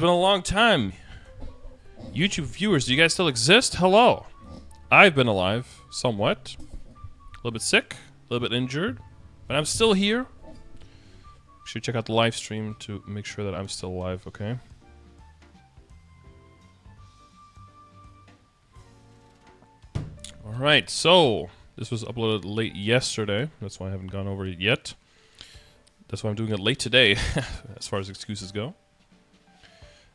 been a long time. YouTube viewers, do you guys still exist? Hello. I've been alive, somewhat. A little bit sick, a little bit injured, but I'm still here. Should check out the live stream to make sure that I'm still alive, okay? Alright, so this was uploaded late yesterday. That's why I haven't gone over it yet. That's why I'm doing it late today, as far as excuses go.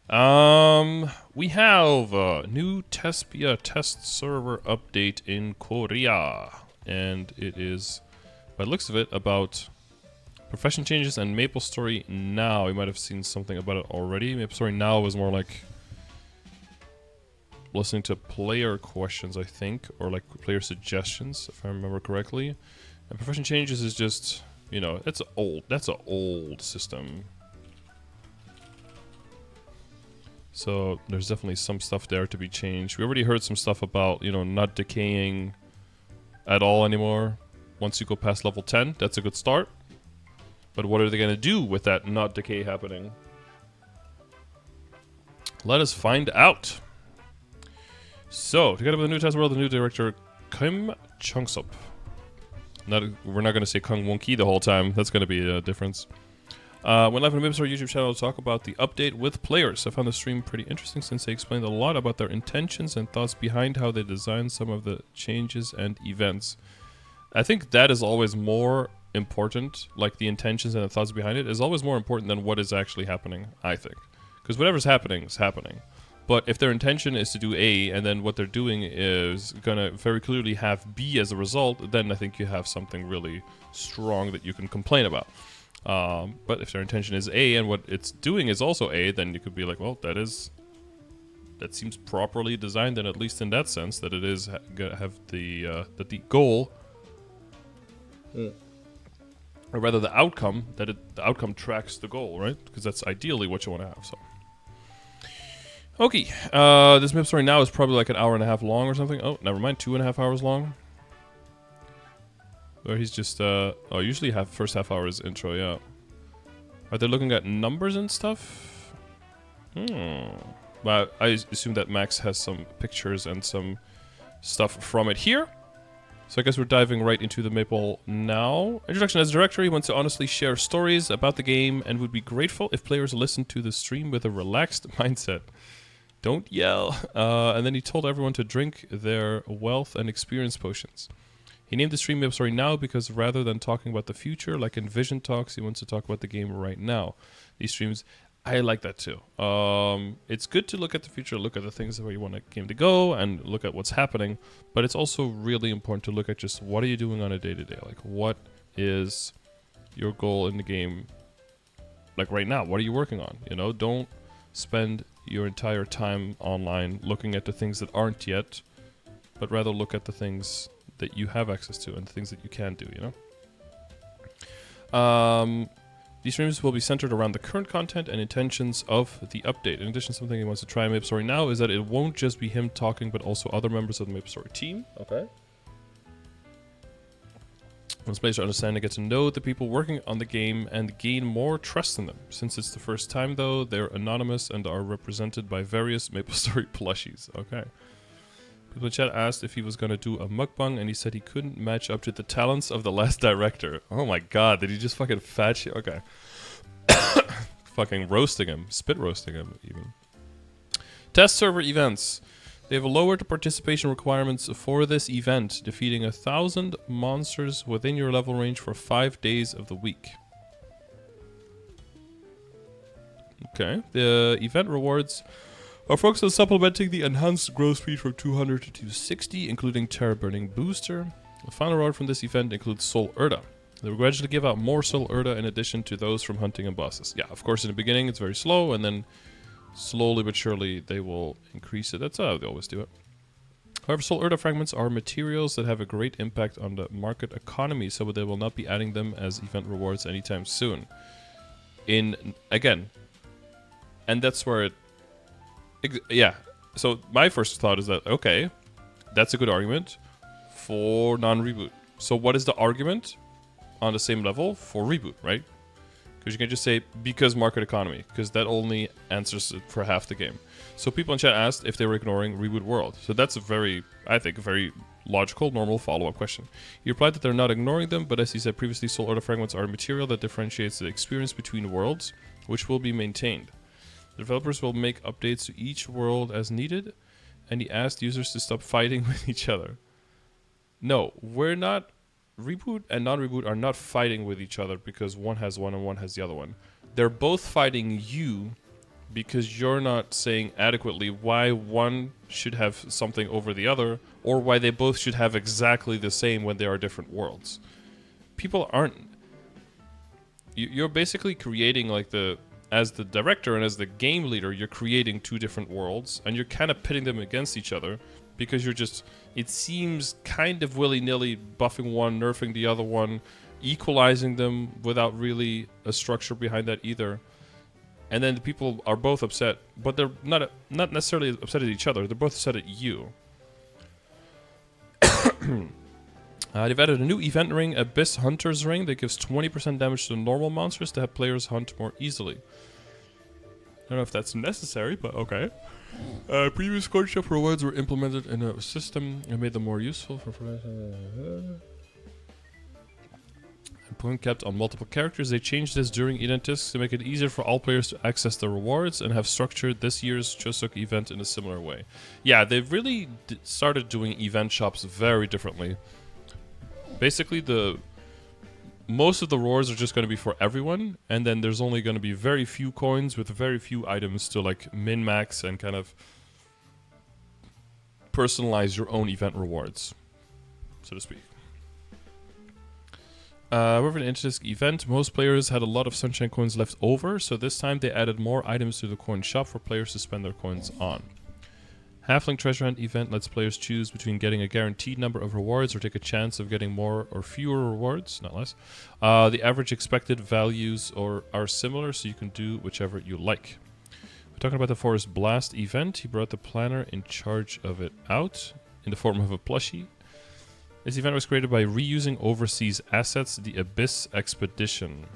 We have a new Tespia test server update in Korea. And it is, by the looks of it, about profession changes and MapleStory Now. You might have seen something about it already. MapleStory Now was more like listening to player questions, I think, or like player suggestions, if I remember correctly. And profession changes is just, you know, that's an old system. So there's definitely some stuff there to be changed. We already heard some stuff about, you know, not decaying at all anymore. Once you go past level 10, that's a good start. But what are they gonna do with that not decay happening? Let us find out. So, together with the new test world, the new director, Kim Chung-sup. We're not going to say Kung Won-ki the whole time. That's going to be a difference. Went live on the MapleStory YouTube channel to talk about the update with players. I found the stream pretty interesting since they explained a lot about their intentions and thoughts behind how they designed some of the changes and events. I think that is always more important, like the intentions and the thoughts behind it is always more important than what is actually happening, I think. Because whatever's happening is happening. But if their intention is to do A, and then what they're doing is gonna very clearly have B as a result, then I think you have something really strong that you can complain about. But if their intention is A, and what it's doing is also A, then you could be like, well, that seems properly designed, and at least in that sense, that it is gonna have that the goal, or rather the outcome, that the outcome tracks the goal, right? Because that's ideally what you want to have. So. Okay, this MapleStory Now is probably like an hour and a half long or something. Oh, never mind, 2.5 hours long. Where he's just, usually first half hour is intro, yeah. Are they looking at numbers and stuff? Well, I assume that Max has some pictures and some stuff from it here. So I guess we're diving right into the Maple now. Introduction. As a director, he wants to honestly share stories about the game and would be grateful if players listened to the stream with a relaxed mindset. Don't yell. And then he told everyone to drink their wealth and experience potions. He named the stream MapleStory Now because rather than talking about the future, like in Vision Talks, he wants to talk about the game right now. These streams, I like that too. It's good to look at the future, look at the things where you want a game to go, and look at what's happening. But it's also really important to look at just what are you doing on a day-to-day? Like, what is your goal in the game? Like right now, what are you working on? You know, don't spend your entire time online looking at the things that aren't yet, but rather look at the things that you have access to and the things that you can do, you know? These streams will be centered around the current content and intentions of the update. In addition, something he wants to try in MapleStory Now is that it won't just be him talking, but also other members of the MapleStory team. Okay. Wants players to understand and get to know the people working on the game and gain more trust in them. Since it's the first time, though, they're anonymous and are represented by various MapleStory plushies. Okay. People in chat asked if he was going to do a mukbang, and he said he couldn't match up to the talents of the last director. Oh my god, did he just fucking fat shit? Okay. Fucking roasting him. Spit roasting him, even. Test server events. They have lowered the participation requirements for this event, defeating 1,000 monsters within your level range for 5 days of the week. Okay. The event rewards are focused on supplementing the enhanced growth speed from 200 to 260, including Terror Burning Booster. The final reward from this event includes Soul Urda. They will gradually give out more Soul Urda in addition to those from hunting and bosses. Yeah, of course in the beginning it's very slow, and then slowly but surely they will increase it. That's how they always do it. However, Soul Urda fragments are materials that have a great impact on the market economy, so they will not be adding them as event rewards anytime soon. Again, and that's where it... Yeah, so my first thought is that, okay, that's a good argument for non-reboot. So what is the argument on the same level for reboot, right? Because you can just say, because market economy, because that only answers it for half the game. So people in chat asked if they were ignoring Reboot World. So that's a very, I think, a very logical, normal follow-up question. He replied that they're not ignoring them, but as he said previously, Soul Order fragments are material that differentiates the experience between worlds, which will be maintained. The developers will make updates to each world as needed, and he asked users to stop fighting with each other. No, we're not. Reboot and non-reboot are not fighting with each other because one has one and one has the other one. They're both fighting you because you're not saying adequately why one should have something over the other, or why they both should have exactly the same when they are different worlds. People aren't... You're basically creating, like, as the director and as the game leader, you're creating two different worlds, and you're kind of pitting them against each other, because you're just... It seems kind of willy-nilly buffing one, nerfing the other one, equalizing them without really a structure behind that either. And then the people are both upset, but they're not necessarily upset at each other. They're both upset at you. They've added a new event ring, Abyss Hunter's Ring, that gives 20% damage to normal monsters to help players hunt more easily. I don't know if that's necessary, but okay. Previous coin shop rewards were implemented in a system and made them more useful for point kept on multiple characters. They changed this during event discs to make it easier for all players to access the rewards, and have structured this year's Chusuk event in a similar way. Yeah, they've really started doing event shops very differently. Basically, most of the rewards are just going to be for everyone, and then there's only going to be very few coins with very few items to like min-max and kind of personalize your own event rewards, so to speak. With an Interdisk event, most players had a lot of Sunshine coins left over, so this time they added more items to the coin shop for players to spend their coins on. Halfling Treasure Hunt event lets players choose between getting a guaranteed number of rewards or take a chance of getting more or fewer rewards, not less. The average expected values are similar, so you can do whichever you like. We're talking about the Forest Blast event. He brought the planner in charge of it out in the form of a plushie. This event was created by reusing overseas assets, the Abyss Expedition.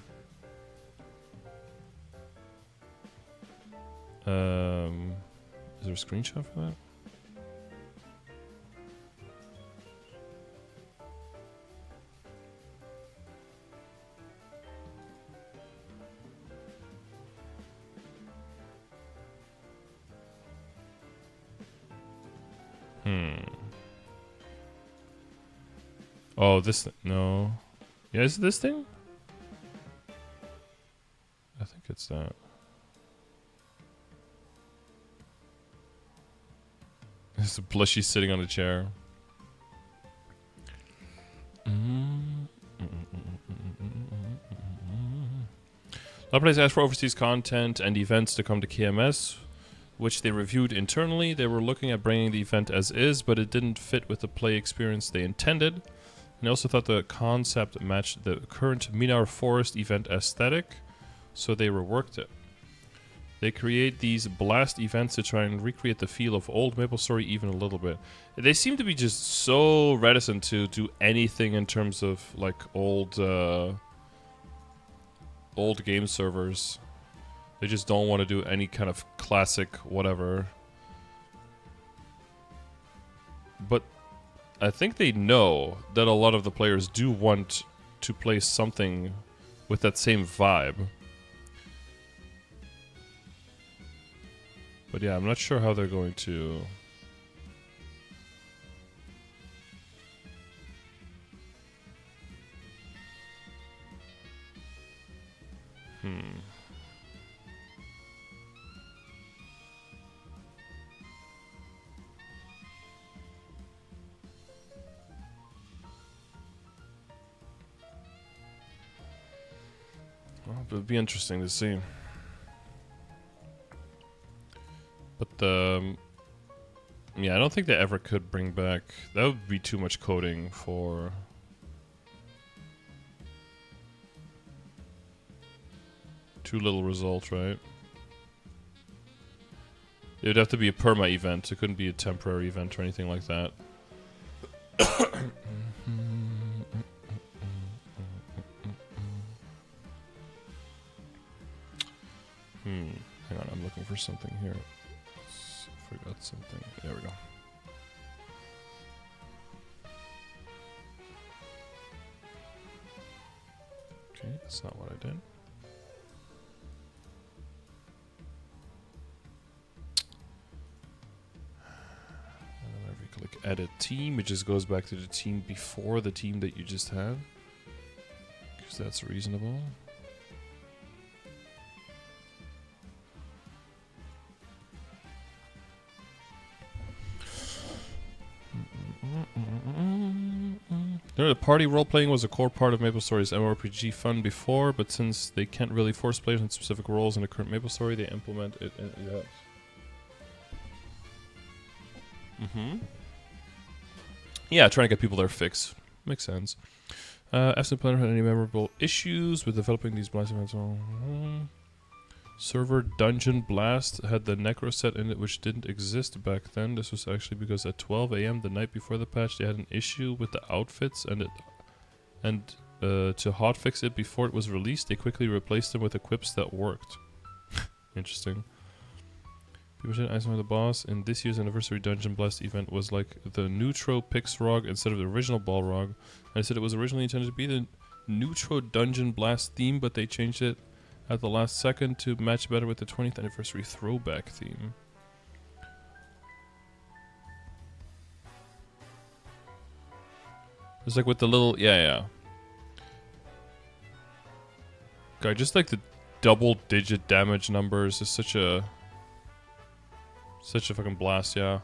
Is there a screenshot for that? Oh, this no. Yeah, is it this thing? I think it's that. There's a plushie sitting on a chair. Players asked for overseas content and events to come to KMS, which they reviewed internally. They were looking at bringing the event as is, but it didn't fit with the play experience they intended. And they also thought the concept matched the current Minar Forest event aesthetic, so they reworked it. They create these blast events to try and recreate the feel of old MapleStory even a little bit. They seem to be just so reticent to do anything in terms of like old game servers. They just don't want to do any kind of classic whatever. But I think they know that a lot of the players do want to play something with that same vibe. But yeah, I'm not sure how they're going to... Well, it would be interesting to see. But yeah, I don't think they ever could bring back... That would be too much coding for... Too little result, right? It would have to be a perma event. It couldn't be a temporary event or anything like that. forgot something. There we go. Okay, that's not what I did. And then if you click edit team, it just goes back to the team before the team that you just had. Because that's reasonable. You know, the party role-playing was a core part of MapleStory's MMORPG fun before, but since they can't really force players into specific roles in the current MapleStory, they implement it in Yeah, trying to get people their fix. Makes sense. Absent Planner had any memorable issues with developing these blast events? Server Dungeon Blast had the Necro set in it, which didn't exist back then. This was actually because at 12 AM the night before the patch, they had an issue with the outfits, and to hotfix it before it was released, they quickly replaced them with equips that worked. Interesting. People said Iceman the boss in this year's anniversary Dungeon Blast event was like the Neutro Pix Rog instead of the original Balrog. And I said it was originally intended to be the Neutro Dungeon Blast theme, but they changed it at the last second to match better with the 20th anniversary throwback theme. It's like with the little... Yeah. God, just like the double-digit damage numbers is such a fucking blast, yeah.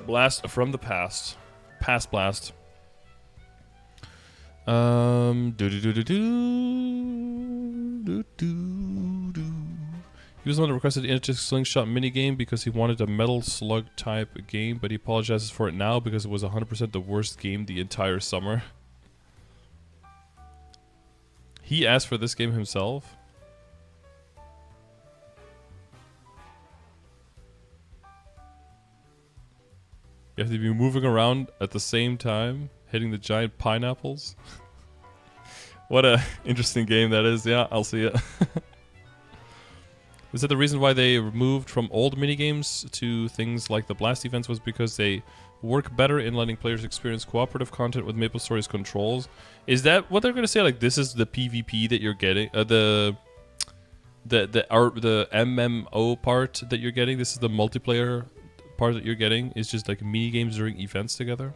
Blast from the past. Past blast. He was the one that requested the Inter Slingshot minigame because he wanted a Metal Slug type game, but he apologizes for it now because it was 100% the worst game the entire summer. He asked for this game himself. You have to be moving around at the same time, hitting the giant pineapples. What a interesting game that is. Yeah, I'll see it. Is that the reason why they moved from old minigames to things like the blast events was because they work better in letting players experience cooperative content with MapleStory's controls? Is that what they're going to say? Like, this is the PvP that you're getting? The MMO part that you're getting? This is the multiplayer part that you're getting? Is just like minigames during events together?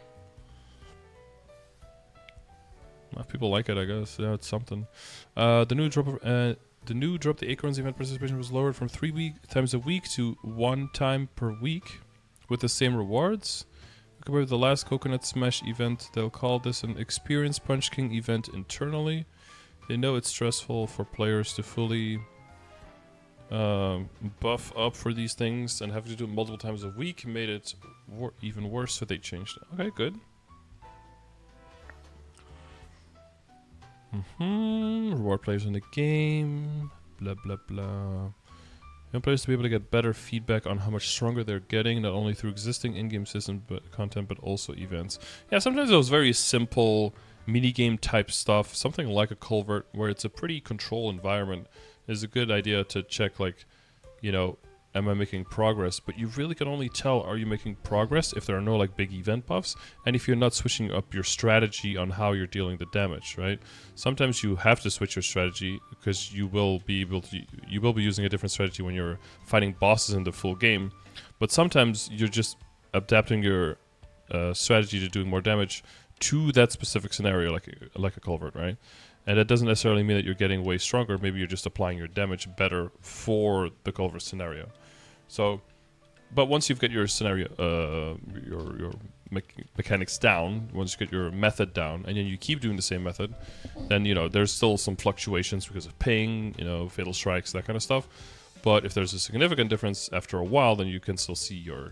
Well, if people like it, I guess. Yeah, it's something. The new drop the Acorns event participation was lowered from 3 times a week to 1 time per week with the same rewards. Compared with the last Coconut Smash event, they'll call this an Experience Punch King event internally. They know it's stressful for players to fully buff up for these things, and having to do it multiple times a week made it even worse, so they changed it. Okay, good. Reward players in the game. Blah, blah, blah. You want players to be able to get better feedback on how much stronger they're getting, not only through existing in-game system content, but also events. Yeah, sometimes those very simple minigame type stuff, something like a culvert, where it's a pretty controlled environment, is a good idea to check, like, you know, am I making progress? But you really can only tell, are you making progress, if there are no like big event buffs, and if you're not switching up your strategy on how you're dealing the damage, right? Sometimes you have to switch your strategy because you will be using a different strategy when you're fighting bosses in the full game. But sometimes you're just adapting your strategy to doing more damage to that specific scenario, like a culvert, right? And that doesn't necessarily mean that you're getting way stronger. Maybe you're just applying your damage better for the culvert scenario. So, but once you've got your scenario, your mechanics down, once you get your method down, and then you keep doing the same method, then, you know, there's still some fluctuations because of ping, you know, fatal strikes, that kind of stuff. But if there's a significant difference after a while, then you can still see your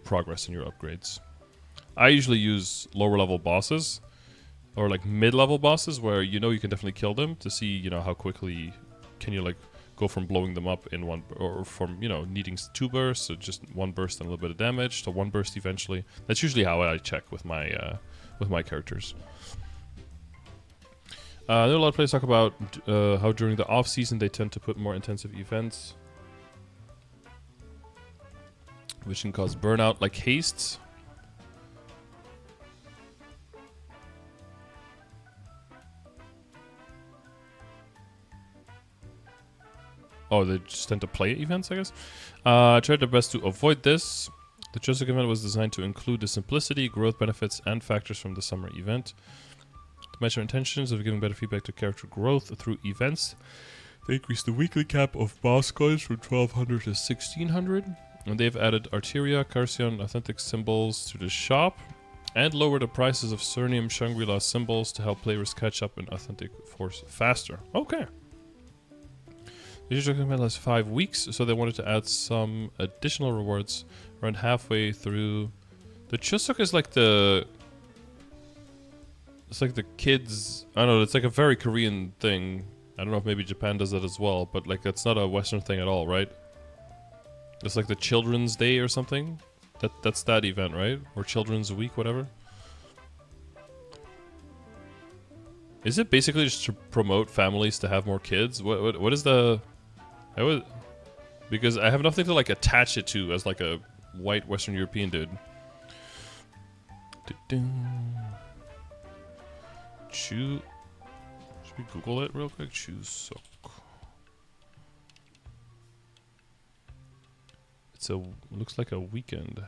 progress and your upgrades. I usually use lower level bosses, or like mid-level bosses, where you know you can definitely kill them, to see, you know, how quickly can you like go from blowing them up in one, or from, you know, needing 2 bursts, so just 1 burst and a little bit of damage to 1 burst eventually. That's usually how I check with my characters. There are a lot of players talk about how during the off season they tend to put more intensive events. which can cause burnout like haste. Oh, they just tend to play events, I guess. Tried their best to avoid this. The Joseph event was designed to include the simplicity, growth benefits, and factors from the summer event. To measure intentions of giving better feedback to character growth through events, they increased the weekly cap of boss coins from 1200 to 1600. And they've added Arteria, Carcion, authentic symbols to the shop. And lowered the prices of Cernium Shangri-La symbols to help players catch up in authentic force faster. Okay. The usual event lasts 5 weeks, so they wanted to add some additional rewards around halfway through. The Chuseok is like the... It's like the kids... I don't know, it's like a very Korean thing. I don't know if maybe Japan does that as well, but like it's not a Western thing at all, right? It's like the Children's Day or something. That's that event, right? Or Children's Week, whatever. Is it basically just to promote families to have more kids? What is the... because I have nothing to like attach it to as like a white Western European dude. Should we Google it real quick? Chuseok. Looks like a weekend.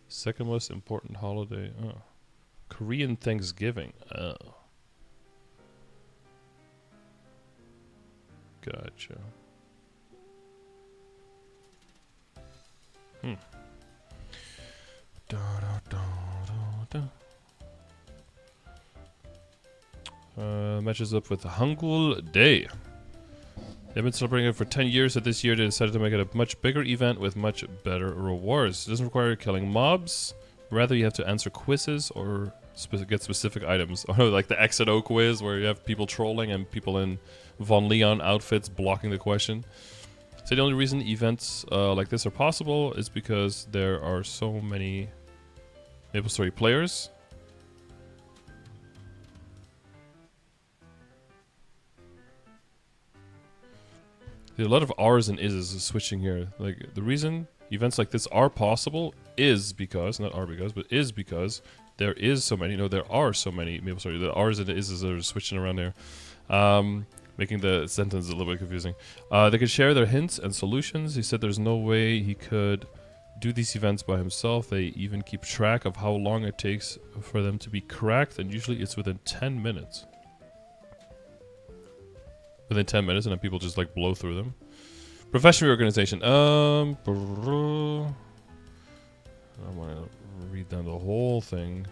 Second most important holiday. Oh. Korean Thanksgiving. Oh. Gotcha. Matches up with Hangul Day. They've been celebrating it for 10 years, so this year they decided to make it a much bigger event with much better rewards. It doesn't require killing mobs. Rather, you have to answer quizzes or get specific items. Oh, like the X and O quiz, where you have people trolling and people in Von Leon outfits blocking the question. So the only reason events like this are possible is because there are so many MapleStory players. There's a lot of R's and Is's switching here. Like, the reason events like this are possible is because, not are because, but is because there is so many, no, there are so many MapleStory. The R's and the Is's are switching around there. Making the sentence a little bit confusing. They could share their hints and solutions. He said there's no way he could do these events by himself. They even keep track of how long it takes for them to be cracked, and usually it's within 10 minutes. Within 10 minutes, and then people just like blow through them. Professional reorganization. I want to read down the whole thing.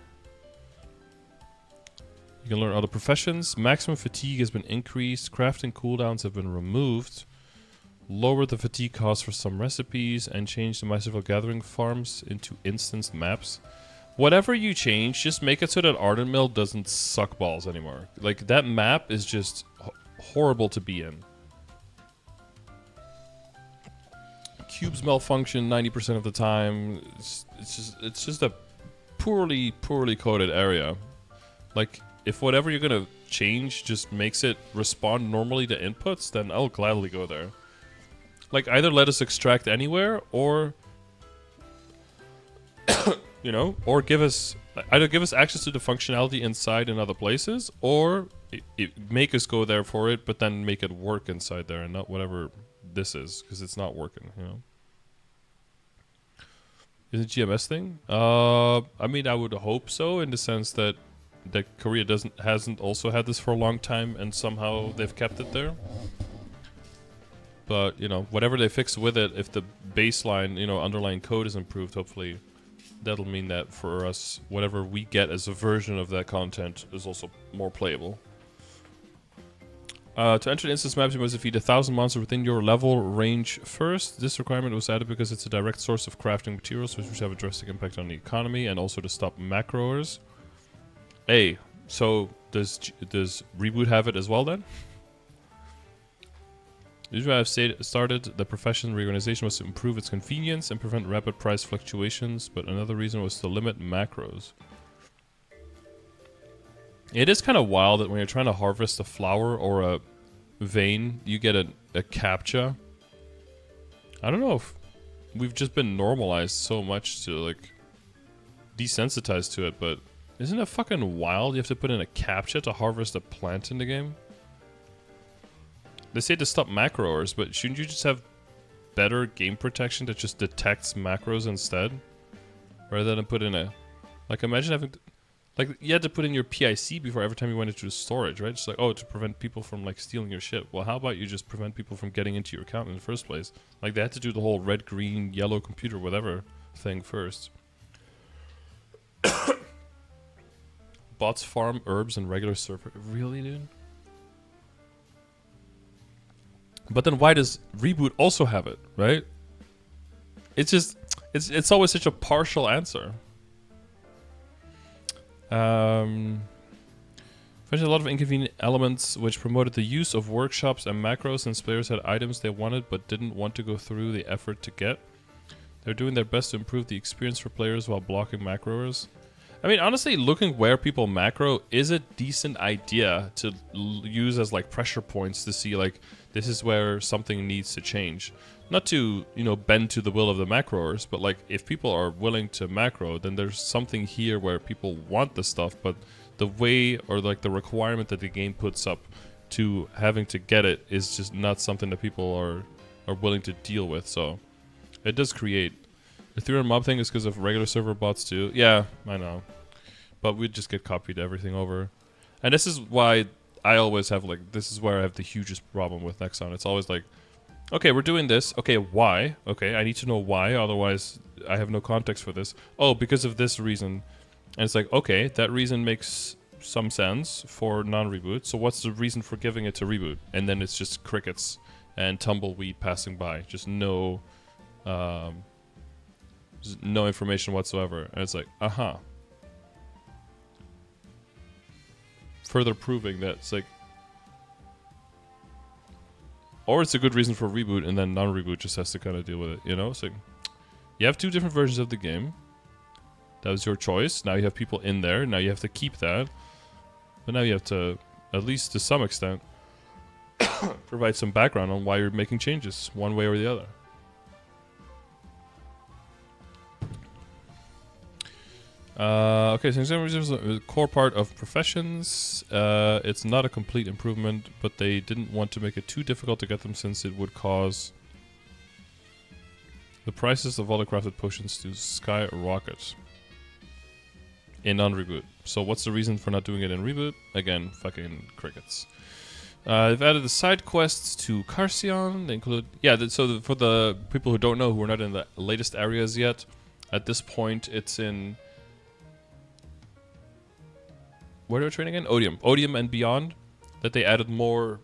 You can learn other professions. Maximum fatigue has been increased. Crafting cooldowns have been removed. Lower the fatigue cost for some recipes, and change the Masterful Gathering farms into instanced maps. Whatever you change, just make it so that Ardent Mill doesn't suck balls anymore. Like, that map is just horrible to be in. Cubes malfunction 90% of the time. It's just a poorly coded area. Like, if whatever you're gonna change just makes it respond normally to inputs, then I'll gladly go there. Like, either let us extract anywhere, or you know, or either give us access to the functionality inside in other places, or make us go there for it, but then make it work inside there and not whatever this is, because it's not working, you know. Is it a GMS thing? I mean, I would hope so, in the sense that Korea hasn't also had this for a long time, and somehow they've kept it there. But, you know, whatever they fix with it, if the baseline, you know, underlying code is improved, hopefully that'll mean that for us, whatever we get as a version of that content is also more playable. To enter the instance maps, you must defeat 1,000 monsters within your level range first. This requirement was added because it's a direct source of crafting materials, which have a drastic impact on the economy, and also to stop macroers. Hey, so does Reboot have it as well then? The reason I've started the profession reorganization was to improve its convenience and prevent rapid price fluctuations, but another reason was to limit macros. It is kind of wild that when you're trying to harvest a flower or a vein, you get a CAPTCHA. I don't know if we've just been normalized so much to like desensitized to it, but isn't it fucking wild? You have to put in a CAPTCHA to harvest a plant in the game. They say to stop macros, but shouldn't you just have better game protection that just detects macros instead, rather than put in a like? Imagine having to, like you had to put in your PIC before every time you went into storage, right? Just like, oh, to prevent people from like stealing your shit. Well, how about you just prevent people from getting into your account in the first place? Like they had to do the whole red, green, yellow computer, whatever thing first. Bots farm herbs and regular server. Really, dude? But then why does Reboot also have it, right? It's just, it's always such a partial answer. Found a lot of inconvenient elements which promoted the use of workshops and macros since players had items they wanted but didn't want to go through the effort to get. They're doing their best to improve the experience for players while blocking macros. I mean, honestly, looking where people macro is a decent idea to use as like pressure points to see like this is where something needs to change. Not to, you know, bend to the will of the macroers, but like if people are willing to macro, then there's something here where people want the stuff, but the way or like the requirement that the game puts up to having to get it is just not something that people are willing to deal with. So it does create. The Ethereum mob thing is because of regular server bots too. Yeah, I know. But we just get copied everything over. And this is why I always have like, this is where I have the hugest problem with Nexon. It's always like, okay, we're doing this. Okay, why? Okay, I need to know why, otherwise I have no context for this. Oh, because of this reason. And it's like, okay, that reason makes some sense for non-reboot. So what's the reason for giving it to reboot? And then it's just crickets and tumbleweed passing by. Just no information whatsoever. And it's like, further proving that it's like, or it's a good reason for reboot and then non-reboot just has to kind of deal with it, you know? It's like, you have two different versions of the game. That was your choice. Now you have people in there. Now you have to keep that. But now you have to, at least to some extent, provide some background on why you're making changes, one way or the other. Okay, so exam reserves are a core part of professions. It's not a complete improvement, but they didn't want to make it too difficult to get them since it would cause the prices of all the crafted potions to skyrocket in non-reboot. So what's the reason for not doing it in reboot? Again, fucking crickets. They've added the side quests to Carcion. They include, for the people who don't know, who are not in the latest areas yet, at this point it's in, where do I train again? Odium and beyond, that they added more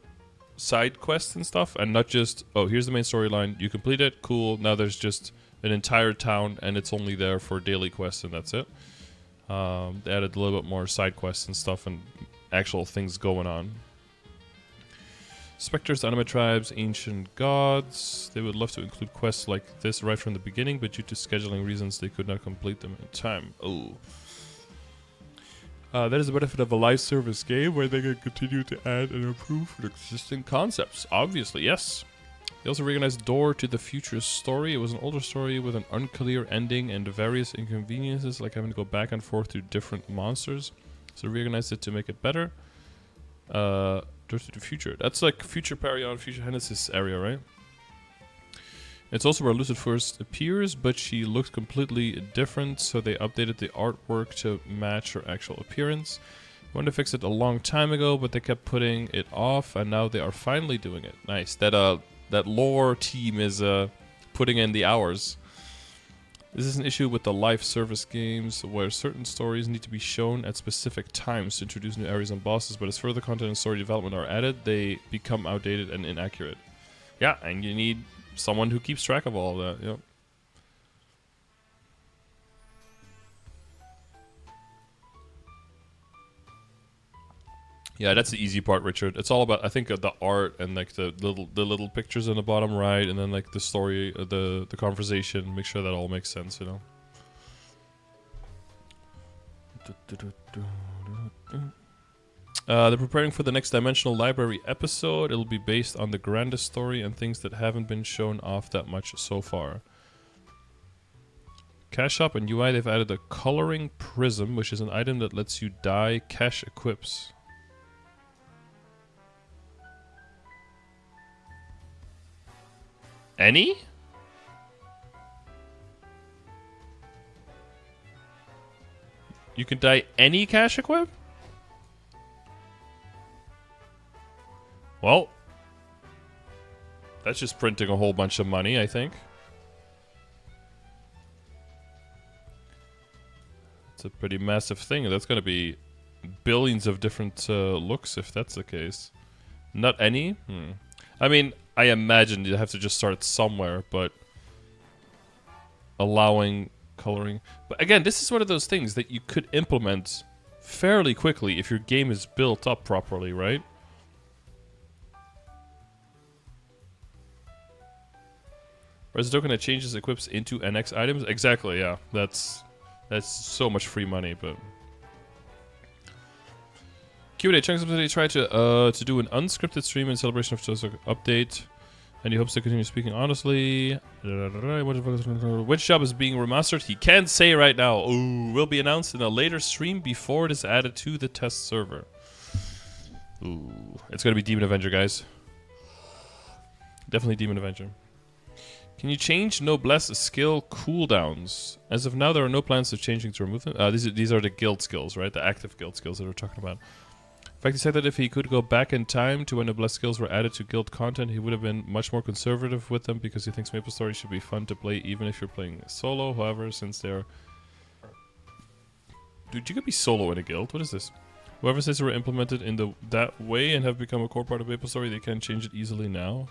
side quests and stuff, and not just, oh, here's the main storyline, you complete it, cool, now there's just an entire town and it's only there for daily quests and that's it. They added a little bit more side quests and stuff and actual things going on. Spectres, anime tribes, ancient gods. They would love to include quests like this right from the beginning, but due to scheduling reasons they could not complete them in time. Oh. That is the benefit of a live service game where they can continue to add and improve existing concepts. Obviously, yes. They also reorganized Door to the Future story. It was an older story with an unclear ending and various inconveniences, like having to go back and forth to different monsters. So they reorganized it to make it better. Door to the Future. That's like Future Parion, Future Genesis area, right? It's also where Lucid first appears, but she looks completely different, so they updated the artwork to match her actual appearance. I wanted to fix it a long time ago, but they kept putting it off, and now they are finally doing it. Nice. That lore team is putting in the hours. This is an issue with the live service games, where certain stories need to be shown at specific times to introduce new areas and bosses, but as further content and story development are added, they become outdated and inaccurate. Yeah, and you need someone who keeps track of all of that, yep. Yeah, that's the easy part, Richard. It's all about, I think, the art and like the little pictures in the bottom right, and then like the story, the conversation. Make sure that all makes sense, you know. They're preparing for the next Dimensional Library episode. It'll be based on the grandest story and things that haven't been shown off that much so far. Cash Shop and UI, they've added a coloring prism, which is an item that lets you dye cash equips. Any? You can dye any cash equip? Well, that's just printing a whole bunch of money, I think. It's a pretty massive thing. That's going to be billions of different looks if that's the case. Not any? I mean, I imagine you have to just start somewhere, but allowing coloring. But again, this is one of those things that you could implement fairly quickly if your game is built up properly, right? Or is a token that changes equips into NX items? Exactly, yeah. That's so much free money, but... Q&A, Chunks today tried to do an unscripted stream in celebration of Joe's update, and he hopes to continue speaking honestly. Which job is being remastered? He can't say right now. Ooh, will be announced in a later stream before it is added to the test server. Ooh, it's gonna be Demon Avenger, guys. Definitely Demon Avenger. Can you change Noblesse skill cooldowns? As of now, there are no plans of changing to remove them. These are the guild skills, right? The active guild skills that we're talking about. In fact, he said that if he could go back in time to when Noblesse skills were added to guild content, he would have been much more conservative with them because he thinks MapleStory should be fun to play even if you're playing solo. However, since they're... Dude, you could be solo in a guild. What is this? However, since they were implemented in that way and have become a core part of MapleStory, they can change it easily now.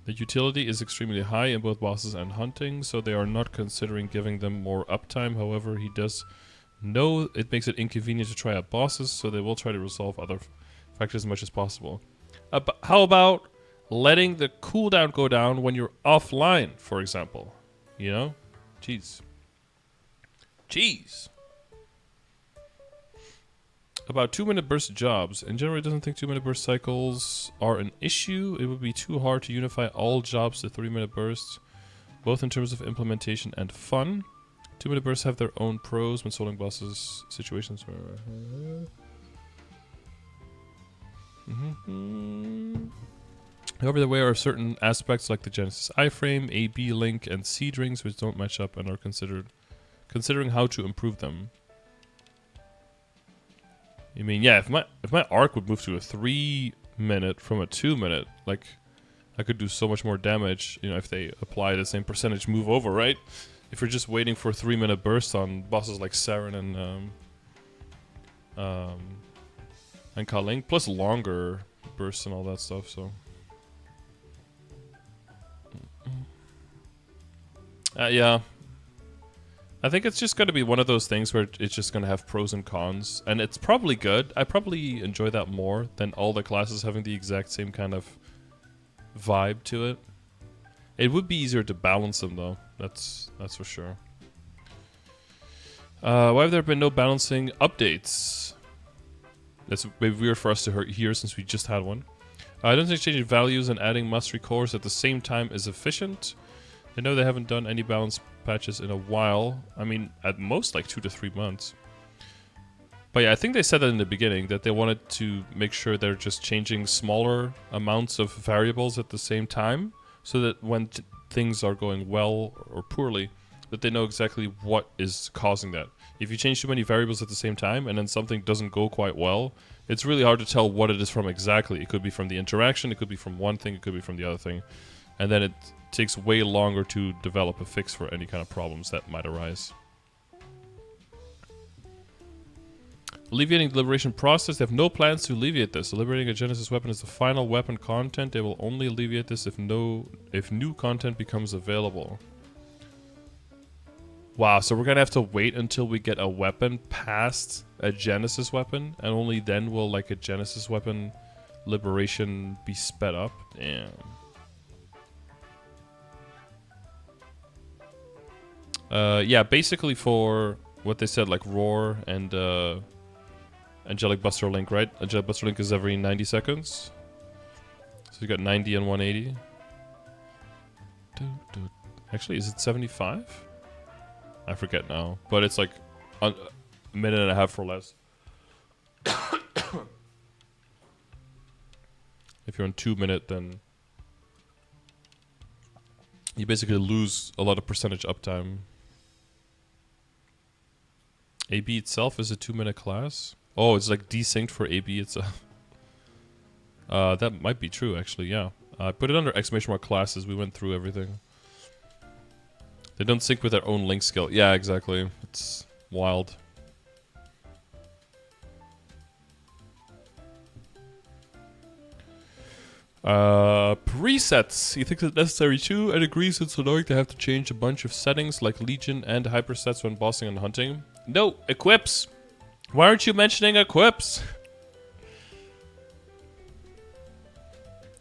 The utility is extremely high in both bosses and hunting, so they are not considering giving them more uptime. However, he does know it makes it inconvenient to try out bosses, so they will try to resolve other factors as much as possible. How about letting the cooldown go down when you're offline, for example? You know? Jeez. Jeez. About 2-minute burst jobs. In general, it doesn't think 2-minute burst cycles are an issue. It would be too hard to unify all jobs to 3-minute bursts, both in terms of implementation and fun. 2-minute bursts have their own pros when soloing bosses situations where... However, there are certain aspects like the Genesis iframe, AB link, and seed rings which don't match up and are considering how to improve them. I mean, yeah, if my arc would move to a 3-minute from a 2-minute, like, I could do so much more damage, you know, if they apply the same percentage move over, right? If you're just waiting for a 3-minute burst on bosses like Saren and Ka-Ling, plus longer bursts and all that stuff, so... yeah. I think it's just going to be one of those things where it's just going to have pros and cons. And it's probably good. I probably enjoy that more than all the classes having the exact same kind of vibe to it. It would be easier to balance them, though. That's for sure. Why have there been no balancing updates? That's maybe weird for us to hear since we just had one. I don't think changing values and adding mastery cores at the same time is efficient. I know they haven't done any balance patches in a while. I mean, at most like 2 to 3 months. But yeah, I think they said that in the beginning, that they wanted to make sure they're just changing smaller amounts of variables at the same time, so that when things are going well or poorly, that they know exactly what is causing that. If you change too many variables at the same time and then something doesn't go quite well, it's really hard to tell what it is from exactly. It could be from the interaction, it could be from one thing, it could be from the other thing. And then it takes way longer to develop a fix for any kind of problems that might arise. Alleviating the liberation process. They have no plans to alleviate this. Liberating a Genesis weapon is the final weapon content. They will only alleviate this if new content becomes available. Wow, so we're gonna have to wait until we get a weapon past a Genesis weapon, and only then will like a Genesis weapon liberation be sped up? Damn. Yeah, basically for what they said, like Roar and Angelic Buster Link, right? Angelic Buster Link is every 90 seconds. So you got 90 and 180. Actually, is it 75? I forget now. But it's like a minute and a half or less. If you're on 2 minute, then you basically lose a lot of percentage uptime. AB itself is a 2 minute class. Oh, it's like desynced for AB itself. That might be true, actually, yeah. Put it under exclamation mark classes. We went through everything. They don't sync with their own link skill. Yeah, exactly. It's wild. Presets. He thinks it's necessary too, and agrees it's annoying to have to change a bunch of settings like Legion and hypersets when bossing and hunting. No, equips. Why aren't you mentioning equips?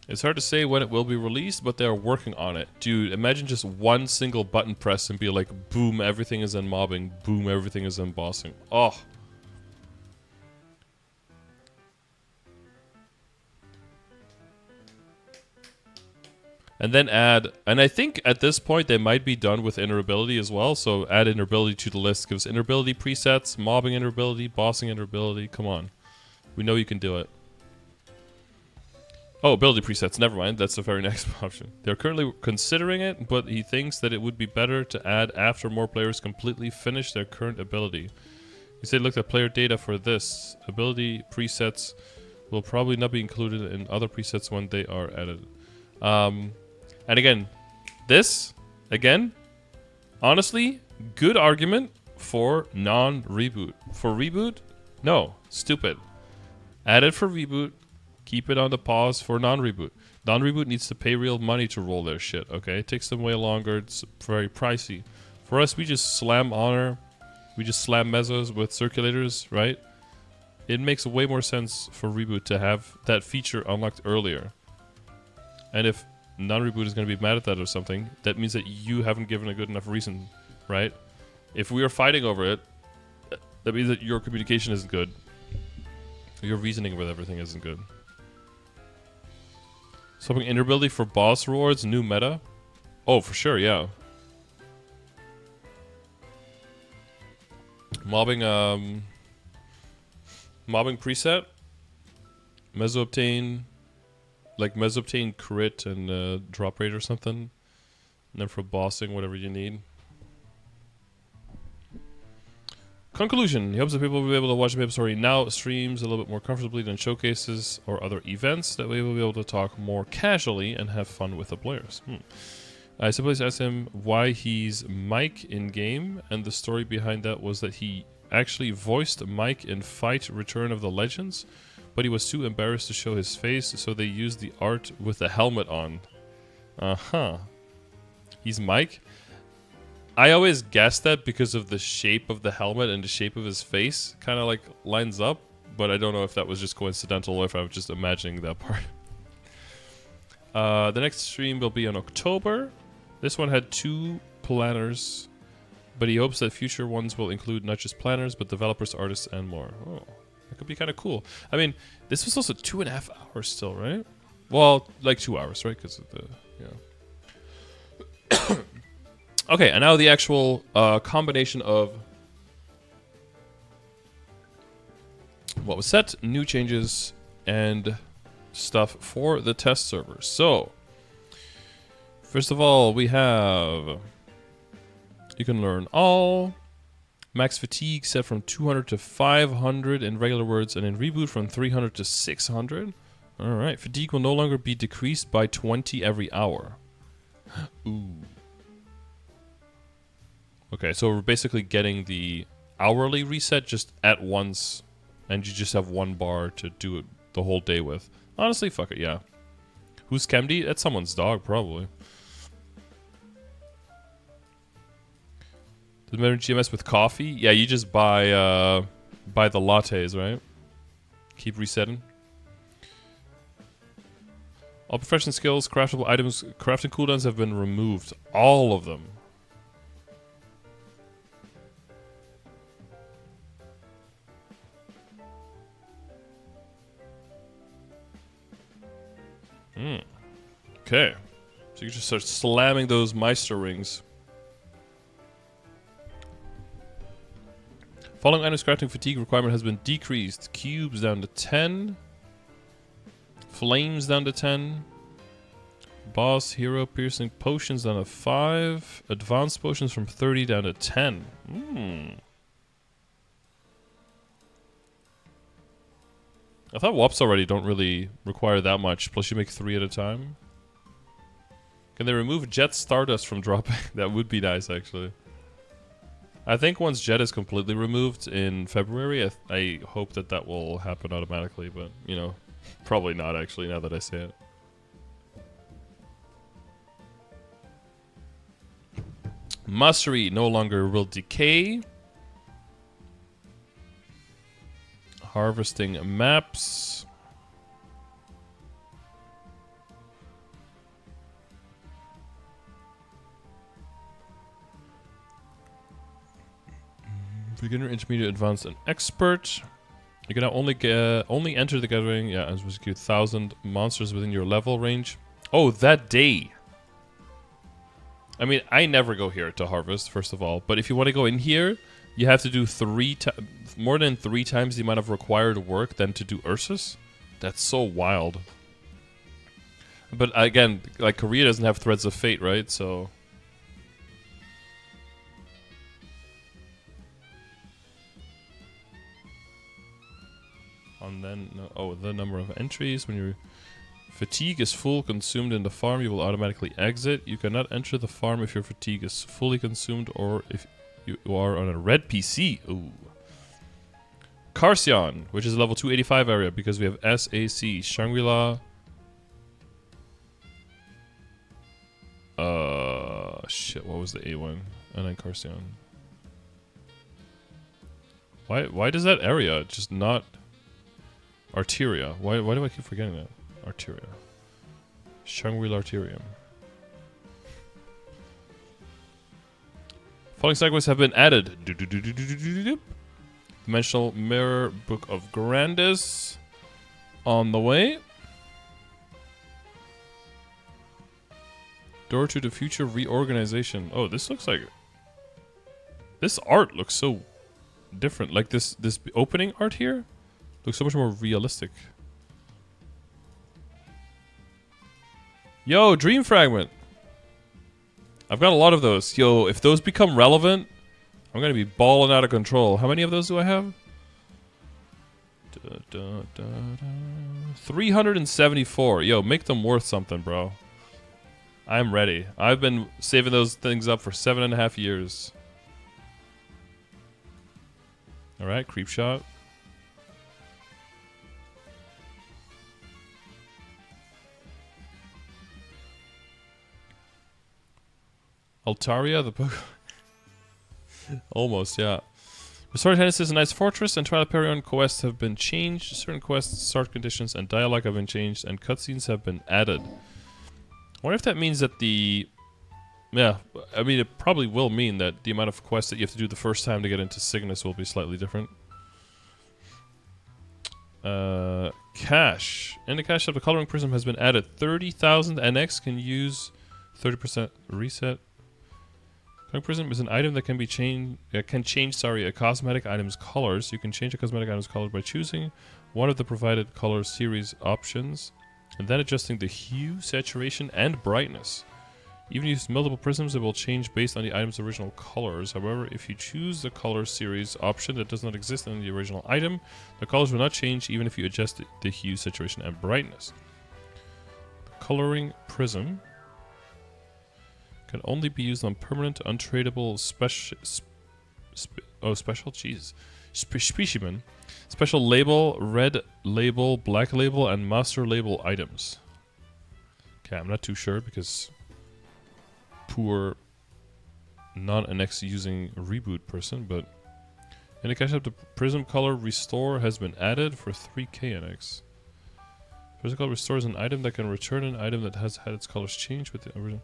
It's hard to say when it will be released, but they're working on it. Dude, imagine just one single button press and be like, boom, everything is in mobbing, boom, everything is in bossing. Oh. And then add, and I think at this point they might be done with interoperability as well, so add interoperability to the list. Gives interoperability presets, mobbing interoperability, bossing interoperability. Come on. We know you can do it. Oh, ability presets, never mind. That's the very next option. They're currently considering it, but he thinks that it would be better to add after more players completely finish their current ability. He said look at player data for this. Ability presets will probably not be included in other presets when they are added. And again, this, again, honestly, good argument for non-reboot. For reboot, no, stupid. Add it for reboot, keep it on the pause for non-reboot. Non-reboot needs to pay real money to roll their shit, okay? It takes them way longer, it's very pricey. For us, we just slam Honor, we just slam Mesos with circulators, right? It makes way more sense for reboot to have that feature unlocked earlier. And if non-reboot is going to be mad at that or something, that means that you haven't given a good enough reason, right? If we are fighting over it, that means that your communication isn't good. Your reasoning with everything isn't good. Something interoperability for boss rewards, new meta? Oh, for sure, yeah. Mobbing preset. Meso obtain, like Meso obtain crit and drop rate or something. And then for bossing, whatever you need. Conclusion. He hopes that people will be able to watch MapleStory now streams a little bit more comfortably than showcases or other events. That way we'll be able to talk more casually and have fun with the players. I suppose asked him why he's Mike in-game, and the story behind that was that he actually voiced Mike in Fight Return of the Legends, but he was too embarrassed to show his face, so they used the art with the helmet on. He's Mike? I always guessed that because of the shape of the helmet and the shape of his face kind of like lines up, but I don't know if that was just coincidental or if I was just imagining that part. The next stream will be in October. This one had 2 planners, but he hopes that future ones will include not just planners, but developers, artists, and more. Oh, that could be kind of cool. I mean, this was also 2.5 hours still, right? Well, like 2 hours, right? Because of the, yeah. Okay, and now the actual combination of what was set, new changes, and stuff for the test server. So, first of all, we have, you can learn all, max fatigue set from 200 to 500 in regular words, and in reboot from 300 to 600. Alright, fatigue will no longer be decreased by 20 every hour. Ooh. Okay, so we're basically getting the hourly reset just at once, and you just have 1 bar to do it the whole day with. Honestly, fuck it, yeah. Who's Kemdi? That's someone's dog, probably. Does it matter GMS with coffee? Yeah, you just buy the lattes, right? Keep resetting. All profession skills, craftable items, crafting cooldowns have been removed. All of them. Okay. So you can just start slamming those Meister rings. Following items crafting fatigue requirement has been decreased. Cubes down to 10. Flames down to 10. Boss, hero, piercing potions down to 5. Advanced potions from 30 down to 10. I thought WOPs already don't really require that much. Plus you make 3 at a time. Can they remove Jet Stardust from dropping? That would be nice, actually. I think once Jet is completely removed in February, I hope that that will happen automatically. But, you know, probably not, actually, now that I say it. Mastery no longer will decay. Harvesting maps. Beginner, intermediate, advanced, and expert. You can now only enter the gathering. Yeah, as was 1,000 monsters within your level range. Oh, that day. I mean, I never go here to harvest, first of all. But if you want to go in here, you have to do more than 3 times the amount of required work than to do Ursus. That's so wild. But again, like Korea doesn't have Threads of Fate, right? So and then the number of entries when your fatigue is full consumed in the farm, you will automatically exit. You cannot enter the farm if your fatigue is fully consumed or if you are on a red PC. Ooh. Carcion, which is a level 285 area because we have SAC. Shangri-La. Shit, what was the A one? And then Carcion. Why does that area just not... Arteria. Why do I keep forgetting that? Arteria. Shangri-La Arterium. Following segues have been added. Dimensional Mirror, Book of Grandis. On the way. Door to the Future Reorganization. Oh, this looks like... This art looks so different. Like this opening art here looks so much more realistic. Yo, Dream Fragment. I've got a lot of those. Yo, if those become relevant, I'm gonna be balling out of control. How many of those do I have? 374. Yo, make them worth something, bro. I'm ready. I've been saving those things up for 7.5 years. Alright, creep shot. Altaria, the book. Almost, yeah. Restored Genesis and Knight's Fortress and Twilight Perion quests have been changed. Certain quests, start conditions, and dialogue have been changed, and cutscenes have been added. I wonder if that means that the... Yeah, I mean, it probably will mean that the amount of quests that you have to do the first time to get into Cygnus will be slightly different. Cash. In the cache shop, the coloring prism has been added. 30,000 NX can use 30% reset. Coloring prism is an item that can be change a cosmetic item's colors. You can change a cosmetic item's color by choosing one of the provided color series options and then adjusting the hue, saturation, and brightness. Even if you use multiple prisms, it will change based on the item's original colors. However, if you choose the color series option that does not exist in the original item, the colors will not change even if you adjust the hue, saturation, and brightness. The coloring prism can only be used on permanent, untradeable specimen, special label, red label, black label, and master label items. Okay, I'm not too sure because poor non-NX using reboot person, but in the cache up, the prism color restore has been added for 3k NX. Prism color restores an item that can return an item that has had its colors changed with the original.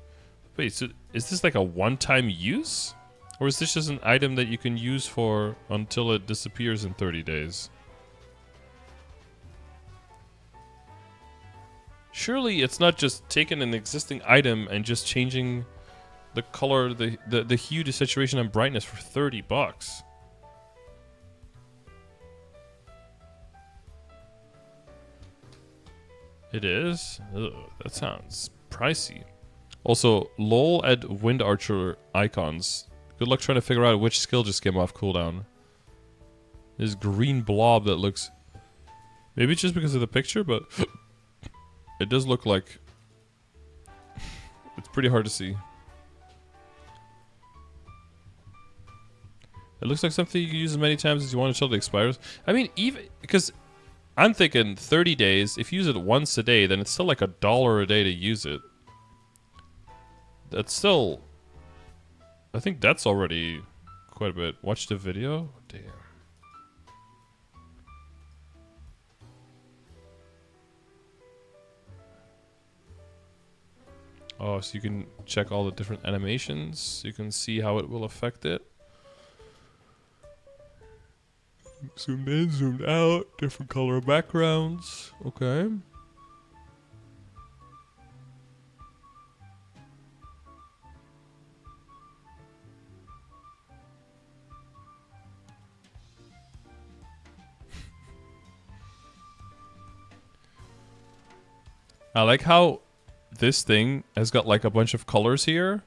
Wait, so is this like a one-time use? Or is this just an item that you can use for until it disappears in 30 days? Surely it's not just taking an existing item and just changing the color, the hue, the saturation, and brightness for 30 bucks. It is? Ugh, that sounds pricey. Also, lol at Wind Archer icons. Good luck trying to figure out which skill just came off cooldown. This green blob that looks... Maybe it's just because of the picture, but... it does look like... it's pretty hard to see. It looks like something you can use as many times as you want until it expires. I mean, even... because... I'm thinking 30 days. If you use it once a day, then it's still like $1 a day to use it. That's still... I think that's already quite a bit. Watch the video? Damn. Oh, so you can check all the different animations. You can see how it will affect it. Zoomed in, zoomed out, different color backgrounds. Okay. I like how this thing has got like a bunch of colors here,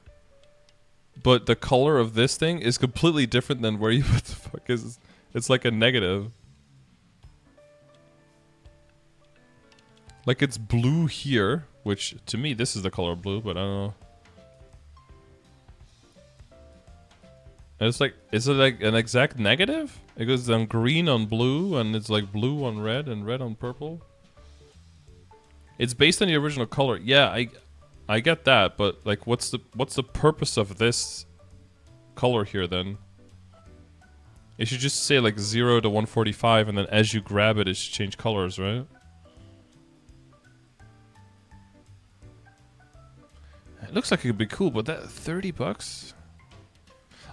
but the color of this thing is completely different than where you what the fuck is. It's like a negative. Like it's blue here, which to me this is the color blue, but I don't know. And it's like, is it like an exact negative? It goes on green on blue, and it's like blue on red and red on purple. It's based on the original color. Yeah, I get that, but like what's the purpose of this color here then? It should just say like 0 to 145, and then as you grab it, it should change colors, right? It looks like it could be cool, but that 30 bucks?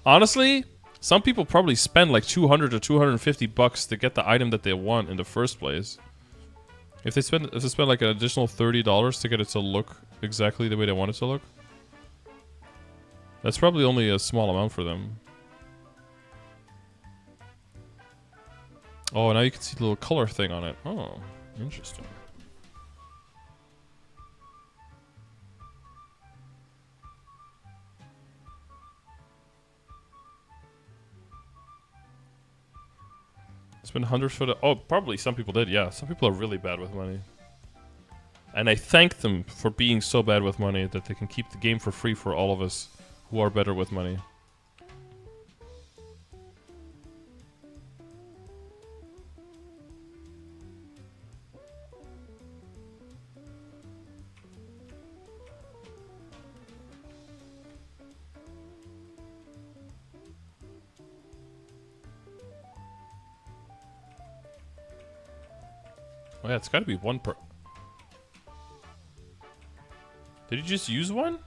Honestly, some people probably spend like 200 or 250 bucks to get the item that they want in the first place. If they spend like an additional $30 to get it to look exactly the way they want it to look, that's probably only a small amount for them. Oh, now you can see the little color thing on it. Oh, interesting. Spend hundreds for the... Oh, probably some people did, yeah. Some people are really bad with money. And I thank them for being so bad with money that they can keep the game for free for all of us who are better with money. Oh yeah, it's gotta be one per... Did he just use one?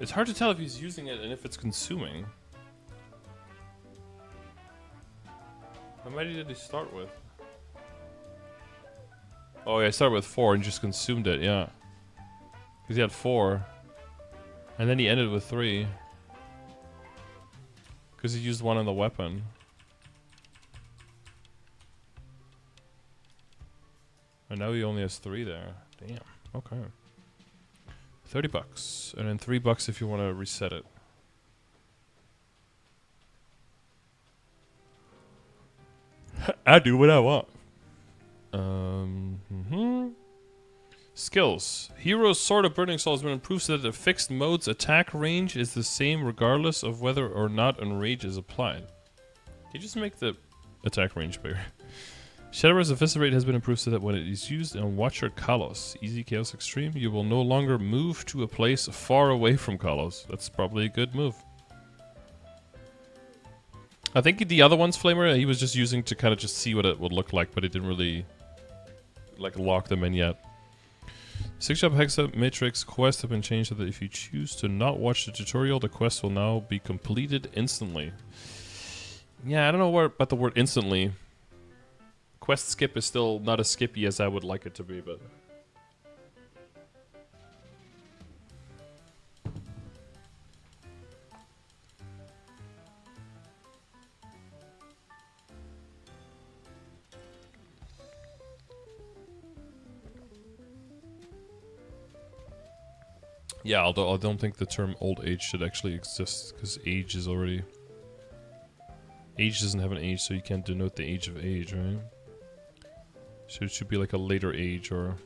It's hard to tell if he's using it and if it's consuming. How many did he start with? Oh yeah, I started with 4 and just consumed it, yeah. Because he had 4. And then he ended with 3. Because he used 1 on the weapon. And now he only has 3 there. Damn. Okay. 30 bucks. And then 3 bucks if you want to reset it. I do what I want. Skills. Hero's Sword of Burning Soul has been improved so that the fixed mode's attack range is the same regardless of whether or not Enrage is applied. Can you just make the attack range bigger? Shadow's Eviscerate has been improved so that when it is used on Watcher Kalos, Easy Chaos Extreme, you will no longer move to a place far away from Kalos. That's probably a good move. I think the other one's Flamer, he was just using to kind of just see what it would look like, but he didn't really like lock them in yet. 6-Shop Hexa Matrix quests have been changed so that if you choose to not watch the tutorial, the quest will now be completed instantly. Yeah, I don't know what about the word instantly. Quest skip is still not as skippy as I would like it to be, but Yeah, although I don't think the term old age should actually exist, because age is already... Age doesn't have an age, so you can't denote the age of age, right? So it should be like a later age, or...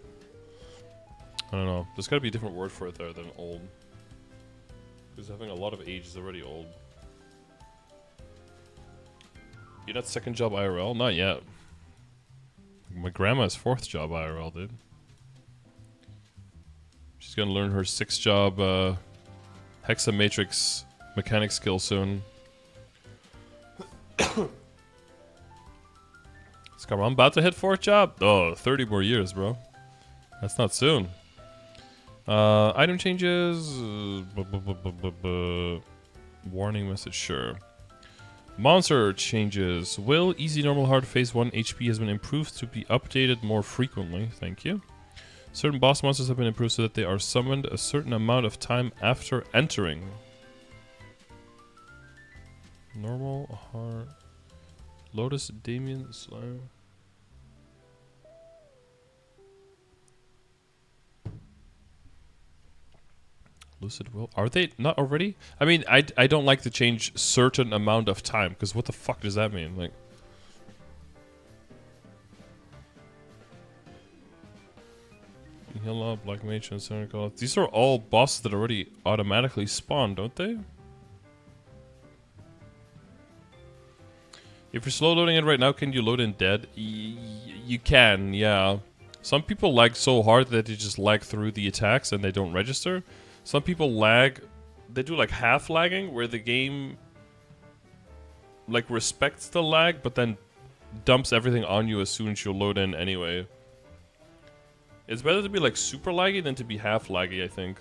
I don't know. There's gotta be a different word for it there than old. Because having a lot of age is already old. You're not second job IRL? Not yet. My grandma's fourth job IRL, dude. She's gonna learn her sixth job hexamatrix mechanic skill soon. I'm about to hit fourth job. Oh, 30 more years, bro. That's not soon. Item changes. Warning message, sure. Monster changes. Will easy, normal, hard, phase 1 HP has been improved to be updated more frequently. Thank you. Certain boss monsters have been improved so that they are summoned a certain amount of time after entering. Normal, hard. Lotus, Damien, Slime. Lucid Will. Are they not already? I mean, I don't like to change certain amount of time, because what the fuck does that mean? Like, Heal Up, Black Mage, and Center Call. These are all bosses that already automatically spawn, don't they? If you're slow loading it right now, can you load in dead? You can, yeah. Some people lag so hard that they just lag through the attacks and they don't register. Some people lag, they do like half lagging, where the game like respects the lag, but then dumps everything on you as soon as you load in anyway. It's better to be like super laggy than to be half laggy, I think.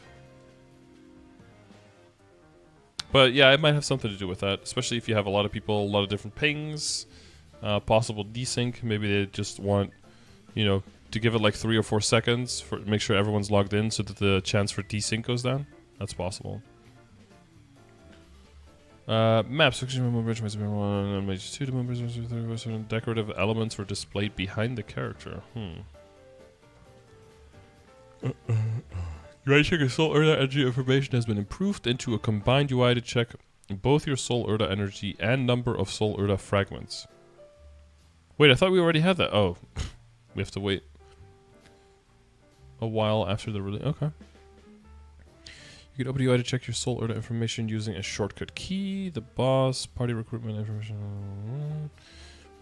But yeah, it might have something to do with that, especially if you have a lot of people, a lot of different pings, possible desync. Maybe they just want, you know, to give it like 3 or 4 seconds for make sure everyone's logged in, so that the chance for desync goes down. That's possible. Maps. Decorative elements were displayed behind the character. UI check of Soul Urda energy information has been improved into a combined UI to check both your Soul Urda energy and number of Soul Urda fragments. Wait, I thought we already had that. Oh, we have to wait a while after the release. Okay. You can open the UI to check your Soul Urda information using a shortcut key. The boss, party recruitment information.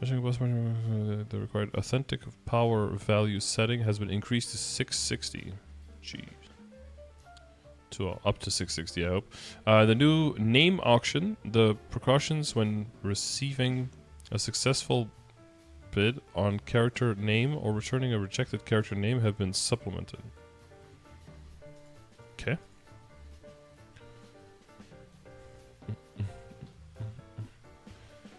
The required authentic power value setting has been increased to 660. Jeez. Up to 660, I hope. The new name auction. The precautions when receiving a successful bid on character name or returning a rejected character name have been supplemented. Okay.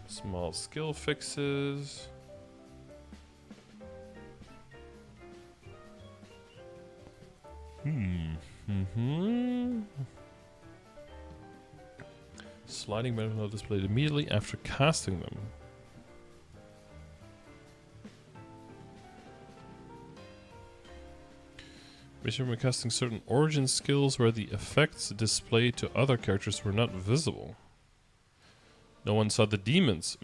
Small skill fixes. Sliding metal displayed immediately after casting them. Mission when casting certain origin skills where the effects displayed to other characters were not visible. No one saw the demons.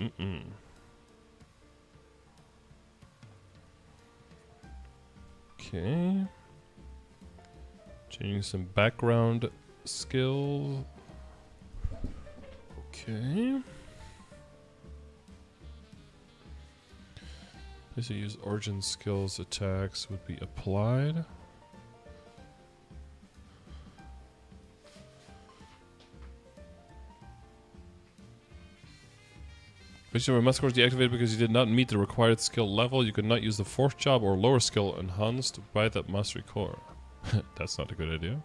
Okay. Changing some background skills. Okay. This use origin skills attacks would be applied. Mission when Muscle was deactivated because you did not meet the required skill level. You could not use the 4th job or lower skill enhanced by that mastery core. That's not a good idea.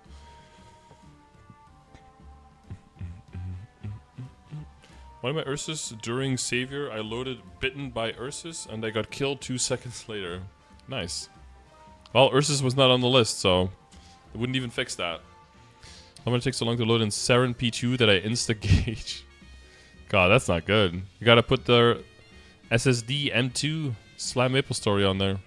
One of my Ursus during Savior, I loaded Bitten by Ursus and I got killed 2 seconds later. Nice. Well, Ursus was not on the list, so it wouldn't even fix that. How much it takes so long to load in Saren P2 that I insta-gauge? God, that's not good. You gotta put the SSD M2 Slam MapleStory on there.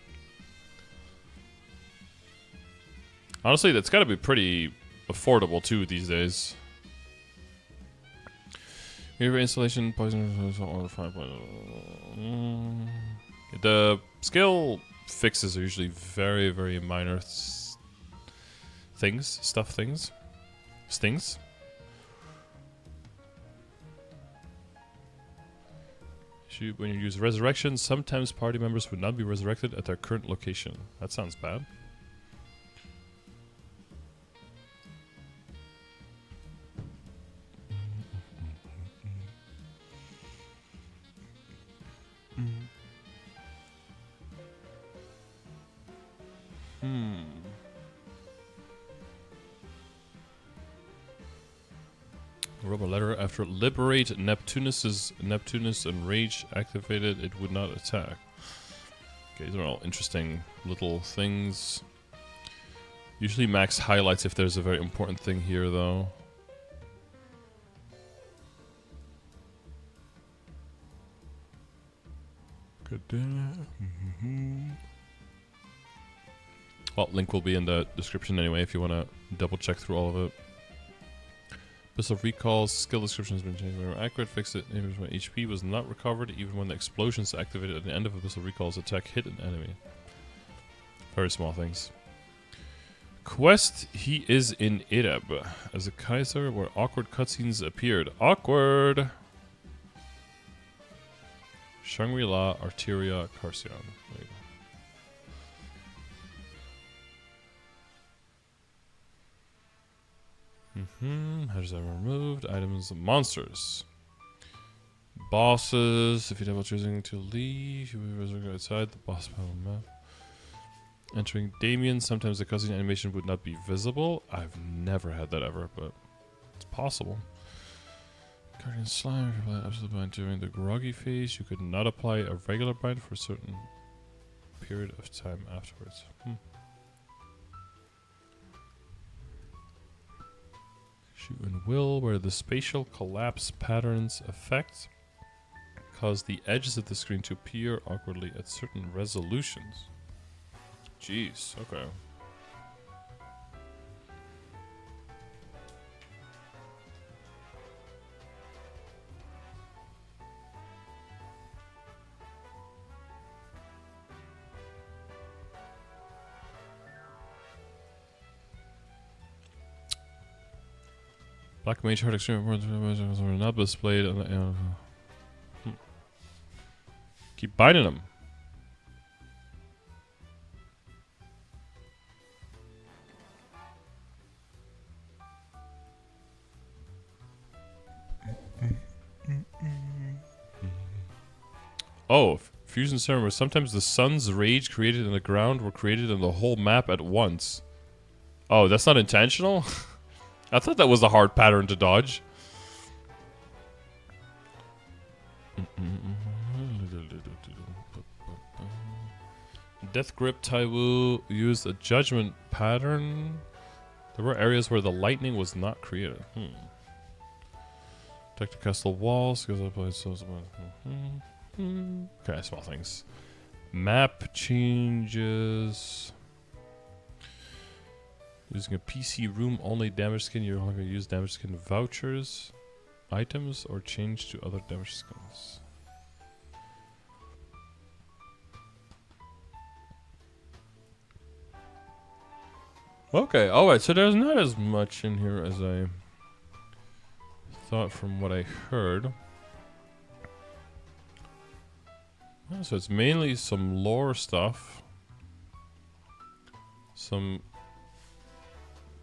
Honestly, that's gotta be pretty affordable too these days. Mirror installation, poison, 5.0. The skill fixes are usually very, very minor things. Stings. When you use resurrection, sometimes party members would not be resurrected at their current location. That sounds bad. Rub a letter after liberate Neptunus and rage activated, it would not attack. Okay, these are all interesting little things. Usually max highlights if there's a very important thing here though. Well, link will be in the description anyway if you want to double check through all of it. Pistol recalls, skill description has been changed. More accurate, fix it. HP was not recovered even when the explosions activated at the end of a pistol recall's attack hit an enemy. Very small things. Quest, he is in Ireb as a Kaiser where awkward cutscenes appeared. Awkward! Shangri-La, Arteria, Carcion. Headers are removed. Items, monsters. Bosses. If you double choosing to leave, you will be resurrected outside the boss battle map. Entering Damien. Sometimes the cutscene animation would not be visible. I've never had that ever, but it's possible. Guardian Slime. If you apply absolute bind during the groggy phase, you could not apply a regular bind for a certain period of time afterwards. Shoot and will, where the spatial collapse patterns effect cause the edges of the screen to appear awkwardly at certain resolutions. Jeez, okay. Black Mage Heart Extreme were not displayed. Keep binding them. Oh, Fusion Serum, where sometimes the sun's rage created in the ground were created in the whole map at once. Oh, that's not intentional? I thought that was a hard pattern to dodge. Death Grip Taiwu used a judgment pattern. There were areas where the lightning was not created. Protect the castle walls. Okay, small things. Map changes. Using a PC room only damage skin, you're only going to use damage skin vouchers, items, or change to other damage skins. Okay, alright, so there's not as much in here as I thought from what I heard. Yeah, so it's mainly some lore stuff. Some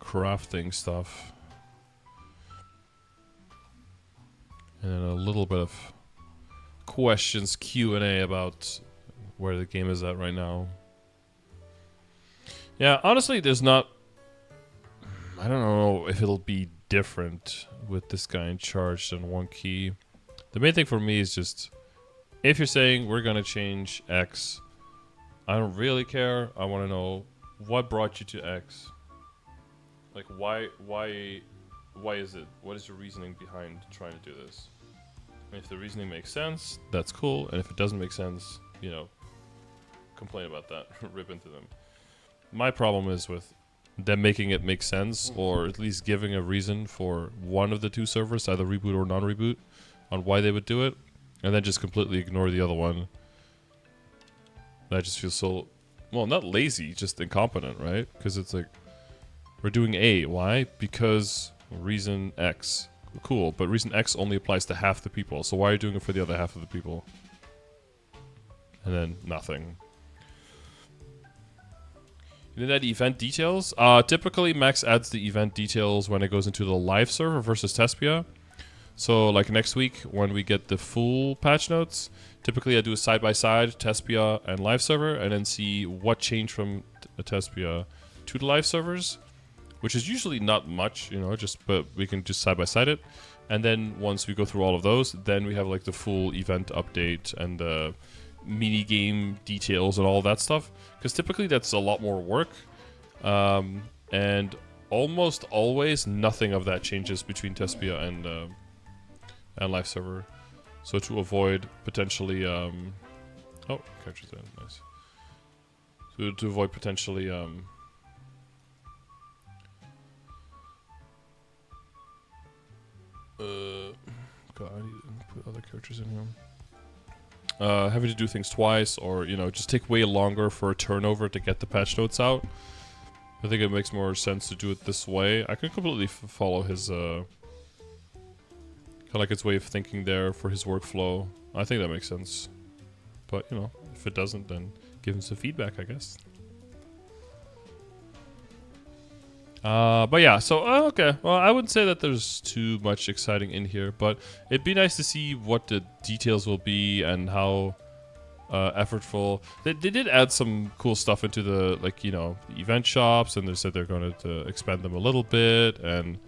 crafting stuff. And then a little bit of questions, Q&A about where the game is at right now. Yeah, honestly, there's not... I don't know if it'll be different with this guy in charge than One Key. The main thing for me is just... if you're saying we're gonna change X, I don't really care. I want to know what brought you to X. Like, why is it? What is your reasoning behind trying to do this? And if the reasoning makes sense, that's cool. And if it doesn't make sense, you know, complain about that. Rip into them. My problem is with then making it make sense, or at least giving a reason for one of the two servers, either reboot or non-reboot, on why they would do it, and then just completely ignore the other one. That just feels so, well, not lazy, just incompetent, right? Because it's like, we're doing A. Why? Because reason X. Cool, but reason X only applies to half the people, so why are you doing it for the other half of the people? And then nothing. You did add event details? Typically, Max adds the event details when it goes into the live server versus Tespia. So, like next week, when we get the full patch notes, typically I do a side-by-side, Tespia and live server, and then see what changed from Tespia to the live servers, which is usually not much, you know, but we can just side-by-side it. And then once we go through all of those, then we have like the full event update and the mini game details and all that stuff, because typically that's a lot more work, and almost always nothing of that changes between Tespia and live server. So to avoid potentially oh, characters there, nice. So to avoid potentially God, I need to put other characters in here. Having to do things twice, or, you know, just take way longer for a turnover to get the patch notes out. I think it makes more sense to do it this way. I can completely follow his, kind of like his way of thinking there for his workflow. I think that makes sense. But, you know, if it doesn't, then give him some feedback, I guess. But yeah, so, okay. Well, I wouldn't say that there's too much exciting in here, but it'd be nice to see what the details will be and how effortful. They did add some cool stuff into the, like, you know, the event shops, and they said they're going to expand them a little bit, and,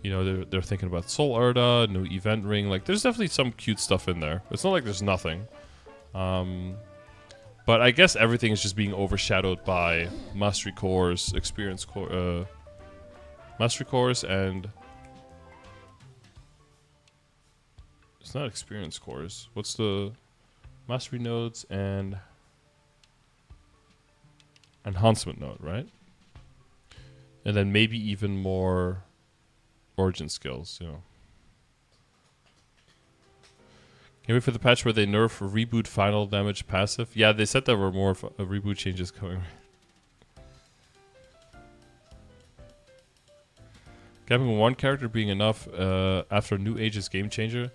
you know, they're thinking about Soul Erda, new event ring. Like, there's definitely some cute stuff in there. It's not like there's nothing. But I guess everything is just being overshadowed by Mastery Cores, Experience Core, Mastery Cores, and it's not Experience Cores. What's the Mastery Nodes and Enhancement Node, right? And then maybe even more Origin skills, you know. Can you wait for the patch where they nerf reboot final damage passive? Yeah, they said there were more reboot changes coming. Capping one character being enough after New Age's game changer.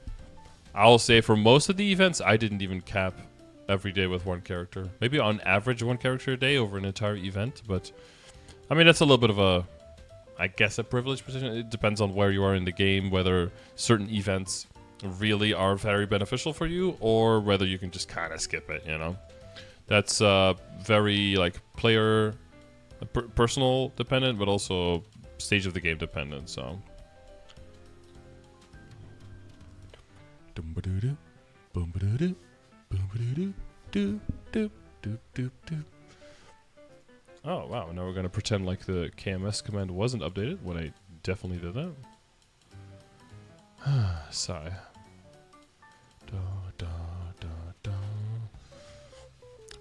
I'll say for most of the events, I didn't even cap every day with one character. Maybe on average one character a day over an entire event, but I mean, that's a little bit of a, I guess, a privileged position. It depends on where you are in the game, whether certain events really are very beneficial for you, or whether you can just kind of skip it, you know? That's very, like, player, personal dependent, but also stage of the game dependent, so. Oh, wow, now we're going to pretend like the KMS command wasn't updated when I definitely did that. Sigh. Da, da, da, da.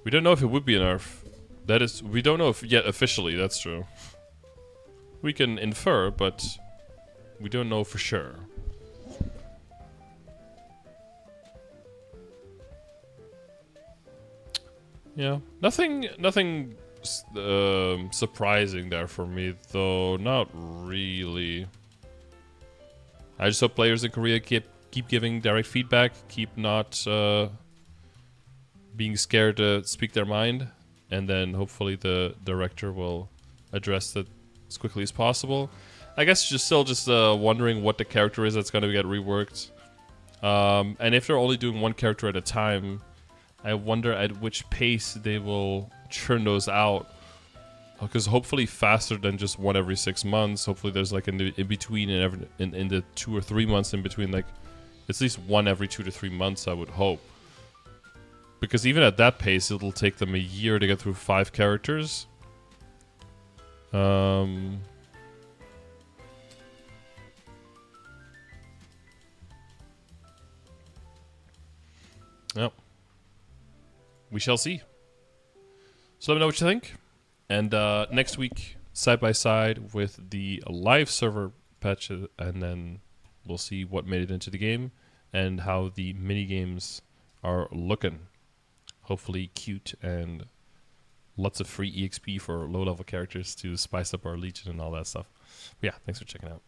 We don't know if it would be a nerf. That is, we don't know if yet officially, that's true. We can infer, but we don't know for sure. Yeah, nothing surprising there for me, though. Not really. I just hope players in Korea keep giving direct feedback, keep not being scared to speak their mind, and then hopefully the director will address that as quickly as possible. I guess still just wondering what the character is that's going to get reworked. And if they're only doing one character at a time, I wonder at which pace they will churn those out. Because hopefully faster than just one every 6 months. Hopefully there's like in between and in the 2 or 3 months in between, like at least one every 2 to 3 months, I would hope. Because even at that pace, it'll take them a year to get through 5 characters. Yep. We shall see. So let me know what you think. And next week, side by side with the live server patch, and then we'll see what made it into the game and how the mini games are looking. Hopefully cute and lots of free EXP for low level characters to spice up our Legion and all that stuff. But yeah, thanks for checking out.